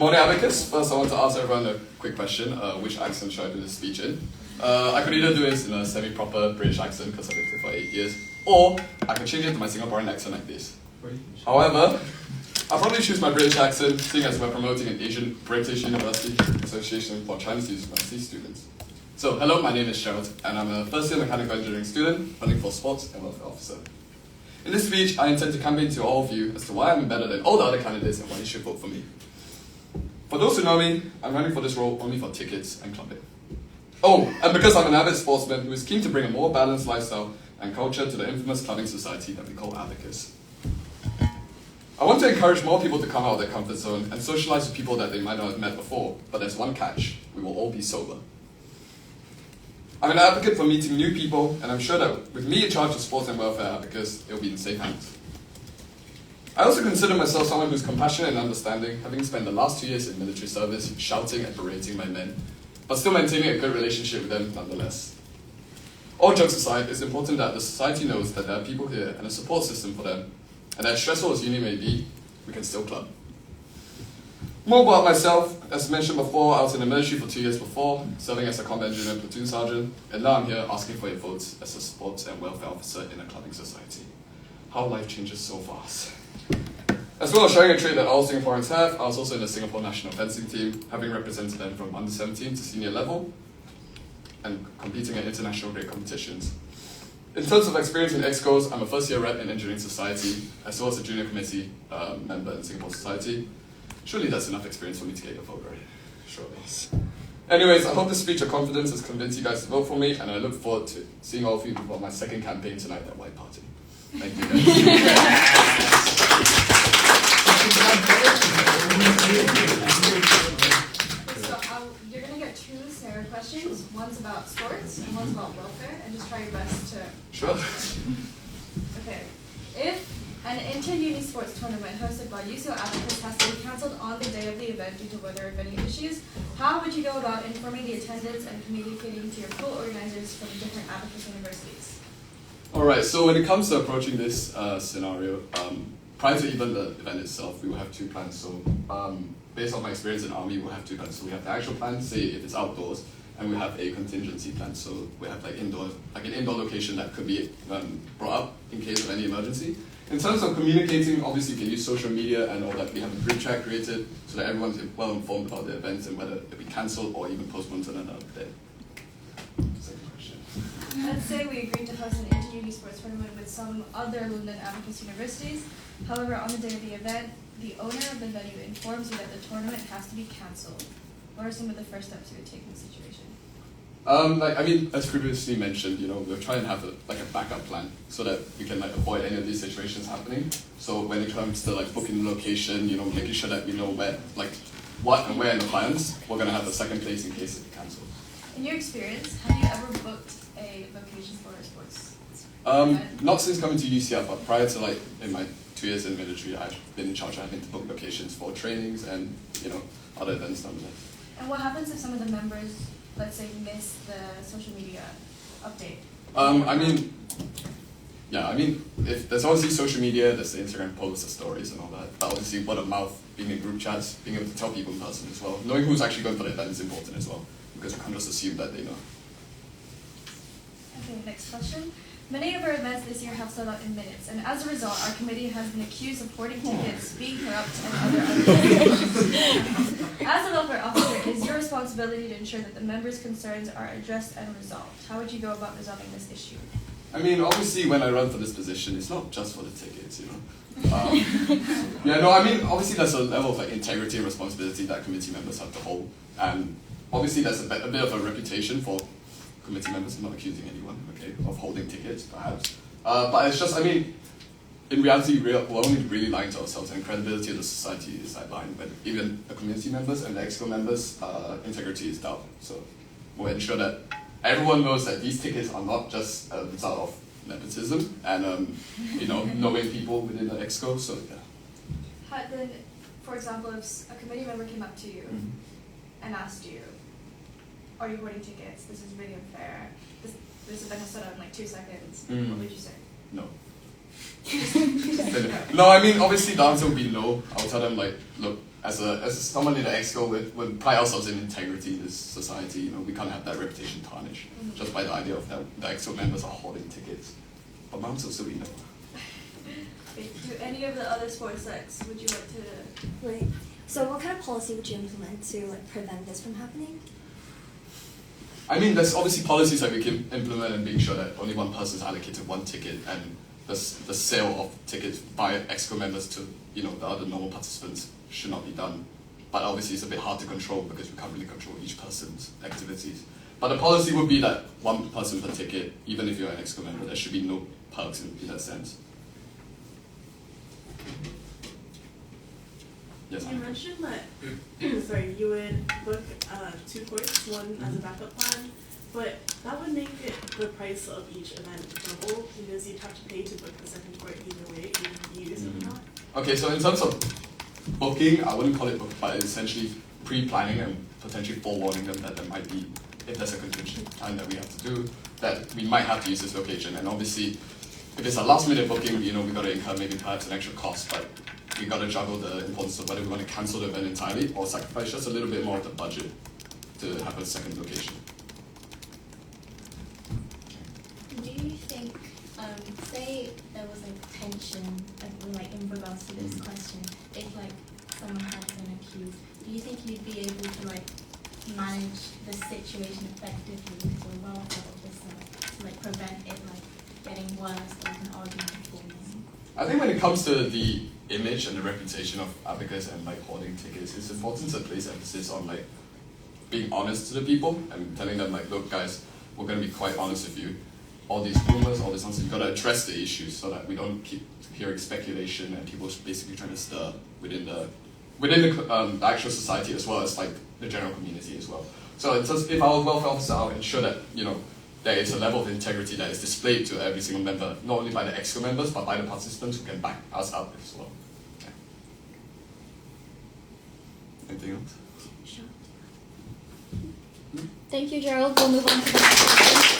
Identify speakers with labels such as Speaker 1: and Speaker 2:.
Speaker 1: Good morning, ABACUS. First, I want to ask everyone a quick question. Which accent should I do this speech in? I could either do this in a semi-proper British accent, because I lived here for 8 years, or I could change it to my Singaporean accent like this. However, I'll probably choose my British accent, seeing as we're promoting an Asian British University Association for Chinese University students. So, hello, my name is Gerald, and I'm a first-year mechanical engineering student running for sports and welfare officer. In this speech, I intend to campaign to all of you as to why I'm better than all the other candidates and why you should vote for me. For those who know me, I'm running for this role only for tickets and clubbing. Oh, and because I'm an avid sportsman who is keen to bring a more balanced lifestyle and culture to the infamous clubbing society that we call ABACUS. I want to encourage more people to come out of their comfort zone and socialize with people that they might not have met before, but there's one catch: we will all be sober. I'm an advocate for meeting new people, and I'm sure that with me in charge of sports and welfare at ABACUS, it will be in safe hands. I also consider myself someone who's compassionate and understanding, having spent the last 2 years in military service shouting and berating my men, but still maintaining a good relationship with them nonetheless. All jokes aside, it's important that the society knows that there are people here and a support system for them, and as stressful as uni may be, we can still club. More about myself: as mentioned before, I was in the military for 2 years before, serving as a combat engineer and platoon sergeant, and now I'm here asking for your votes as a sports and welfare officer in a clubbing society. How life changes so fast. As well as showing a trait that all Singaporeans have, I was also in the Singapore national fencing team, having represented them from under 17 to senior level, and competing at international grade competitions. In terms of experience in EXCOs, I'm a first-year rep in Engineering Society, as well as a junior committee member in Singapore Society. Surely that's enough experience for me to get your vote, right? Surely. Anyways, I hope this speech of confidence has convinced you guys to vote for me, and I look forward to seeing all of you before my second campaign tonight at White Party. Thank you, guys.
Speaker 2: So you're going to get 2 Sarah questions. One's about sports and one's about welfare, and just try your best to...
Speaker 1: Sure.
Speaker 2: Okay. If an inter-uni sports tournament hosted by UCO ABACUS has to be cancelled on the day of the event due to weather or venue issues, how would you go about informing the attendants and communicating to your co-organizers from different ABACUS universities?
Speaker 1: Alright, so when it comes to approaching this scenario, prior to even the event itself, we will have 2 plans. So based on my experience in Army, we'll have 2 plans. So we have the actual plan, say if it's outdoors, and we have a contingency plan. So we have like an indoor location that could be brought up in case of any emergency. In terms of communicating, obviously you can use social media and all that. We have a group chat created so that everyone's well informed about the events and whether it'll be cancelled or even postponed to another day. Second question.
Speaker 2: Let's say we agreed to host an inter-uni sports tournament with some other London ABACUS universities. However, on the day of the event, the owner of the venue informs you that the tournament has to be cancelled. What are some of the first steps you would take in this situation?
Speaker 1: As previously mentioned, we'll try and have a backup plan so that we can avoid any of these situations happening. So when it comes to booking the location, making sure that we know where, what and where in the plans, we're gonna have a second place in case it's cancelled.
Speaker 2: In your experience, have you ever booked a location for a sports?
Speaker 1: Not since coming to UCF, but prior to in my 2 years in the military, I've been in charge of having to book locations for trainings and other events nonetheless.
Speaker 2: And what happens if some of the members, let's say, miss the social media update?
Speaker 1: If there's obviously social media, there's the Instagram posts, the stories and all that. But obviously word of mouth, being in group chats, being able to tell people in person as well. Knowing who's actually going for the event is important as well, because we can't just assume that they know.
Speaker 2: Okay, next question. Many of our events this year have sold out in minutes, and as a result, our committee has been accused of hoarding tickets, being corrupt, and other As a welfare officer, it is your responsibility to ensure that the members' concerns are addressed and resolved. How would you go about resolving this issue?
Speaker 1: Obviously when I run for this position, it's not just for the tickets, obviously there's a level of integrity and responsibility that committee members have to hold, and obviously there's a bit of a reputation for committee members. I'm not accusing anyone, of holding tickets, perhaps. But it's just, in reality, we're only really lying to ourselves, and credibility of the society is sidelined when even the community members and the EXCO members' integrity is down. So we'll ensure that everyone knows that these tickets are not just a result of nepotism and knowing people within the EXCO. So yeah.
Speaker 2: Then, for example, if a committee member came up to you and asked you, "Are you hoarding tickets? This is really unfair. This event has sold out in 2 seconds." What would you say?
Speaker 1: No. No, obviously the answer would be no. I'll tell them, look, as someone in the EXCO, we pride ourselves in integrity in this society. You know, we can't have that reputation tarnished just by the idea of that the EXCO members are hoarding tickets. But Mount also we know.
Speaker 2: Do any of the other sports sects would you like to?
Speaker 3: Right. So what kind of policy would you implement to like prevent this from happening?
Speaker 1: I mean, there's obviously policies that we can implement and being sure that only one person is allocated one ticket, and the sale of tickets by EXCO members to, you know, the other normal participants should not be done. But obviously it's a bit hard to control because we can't really control each person's activities. But the policy would be that one person per ticket, even if you're an EXCO member, there should be no perks in that sense. Yes,
Speaker 4: You mentioned that sorry, you would book 2 courts, one as a backup plan, but that would make the price of each event double because you'd have to pay to book the second court either way, even if you use it or not.
Speaker 1: Okay, so in terms of booking, I wouldn't call it book, but it's essentially pre-planning and potentially forewarning them that there might be, if there's a contingent time that we have to do, that we might have to use this location. And obviously, if it's a last-minute booking, you know, we got to incur maybe perhaps an extra cost, but we got to juggle the importance of whether we want to cancel the event entirely or sacrifice just a little bit more of the budget to have a second location.
Speaker 5: Do you think, say there was a tension, like in regards to this question, if like someone had been accused, do you think you'd be able to like manage the situation effectively for the welfare of this, to like prevent it like getting worse or an argument forming?
Speaker 1: I think when it comes to the image and the reputation of ABACUS and like hoarding tickets, it's important to place emphasis on like being honest to the people and telling them like, look guys, we're going to be quite honest with you. All these rumors, all this nonsense, you've got to address the issues so that we don't keep hearing speculation and people basically trying to stir within the actual society as well as like the general community as well. So it's just, if our welfare officer, I'll ensure that, you know, there is a level of integrity that is displayed to every single member, not only by the EXCO members, but by the participants who can back us up as well. Okay. Anything else?
Speaker 3: Sure.
Speaker 5: Thank you, Gerald. We'll move on to the next question.